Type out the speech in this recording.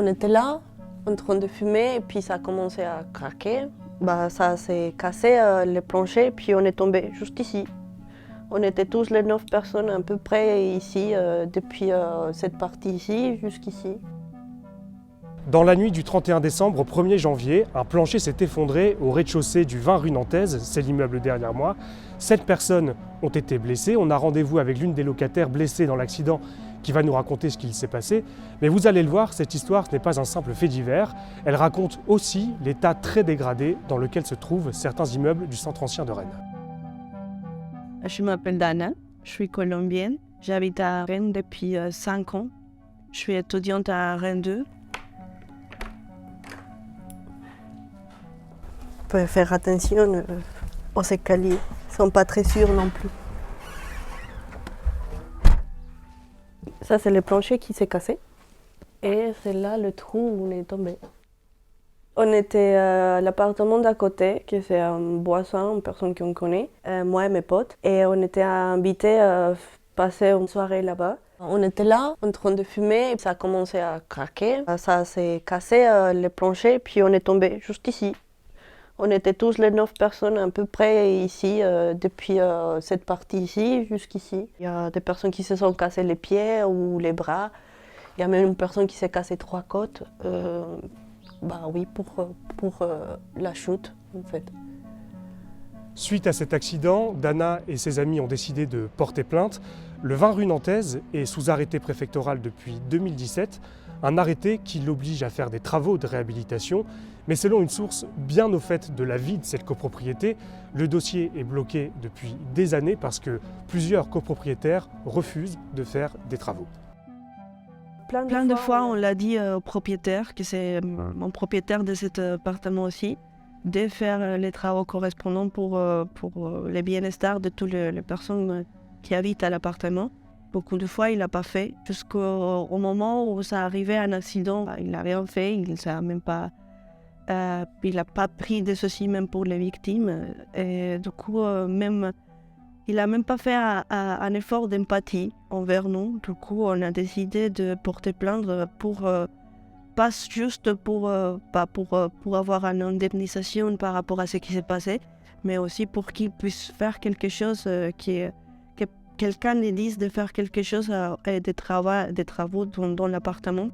On était là, en train de fumer, et puis ça a commencé à craquer. Ça s'est cassé le plancher, puis on est tombé juste ici. On était tous les 9 personnes à peu près ici, depuis cette partie ici jusqu'ici. Dans la nuit du 31 décembre au 1er janvier, un plancher s'est effondré au rez-de-chaussée du 20 rue Nantaise, c'est l'immeuble derrière moi. 7 personnes ont été blessées. On a rendez-vous avec l'une des locataires blessées dans l'accident qui va nous raconter ce qu'il s'est passé. Mais vous allez le voir, cette histoire ce n'est pas un simple fait divers. Elle raconte aussi l'état très dégradé dans lequel se trouvent certains immeubles du centre ancien de Rennes. Je m'appelle Dana, je suis colombienne. J'habite à Rennes depuis 5 ans. Je suis étudiante à Rennes 2. On peut faire attention aux escaliers, ils ne sont pas très sûrs non plus. Ça, c'est le plancher qui s'est cassé. Et c'est là le trou où on est tombé. On était à l'appartement d'à côté, qui c'est un voisin, une personne qu'on connaît, moi et mes potes. Et on était invités à passer une soirée là-bas. On était là, en train de fumer, et ça a commencé à craquer. Ça s'est cassé le plancher, puis on est tombé juste ici. On était tous les 9 personnes à peu près ici, depuis cette partie ici jusqu'ici. Il y a des personnes qui se sont cassées les pieds ou les bras. Il y a même une personne qui s'est cassée 3 côtes. Oui, pour la chute, en fait. Suite à cet accident, Dana et ses amis ont décidé de porter plainte. Le 20 rue Nantaise est sous arrêté préfectoral depuis 2017, un arrêté qui l'oblige à faire des travaux de réhabilitation. Mais selon une source bien au fait de la vie de cette copropriété, le dossier est bloqué depuis des années parce que plusieurs copropriétaires refusent de faire des travaux. Plein de fois, on l'a dit au propriétaire, que c'est mon propriétaire de cet appartement aussi, de faire les travaux correspondants pour le bien-être de toutes les personnes qui habitent à l'appartement. Beaucoup de fois, il n'a pas fait. Jusqu'au moment où ça arrivait un accident, il n'a rien fait, il n'a pas pris de soucis même pour les victimes. Et du coup, il n'a même pas fait un effort d'empathie envers nous. Du coup, on a décidé de porter plainte pas juste pour avoir une indemnisation par rapport à ce qui s'est passé, mais aussi pour qu'il puisse faire quelque chose, que quelqu'un lui dise de faire quelque chose, des travaux dans l'appartement.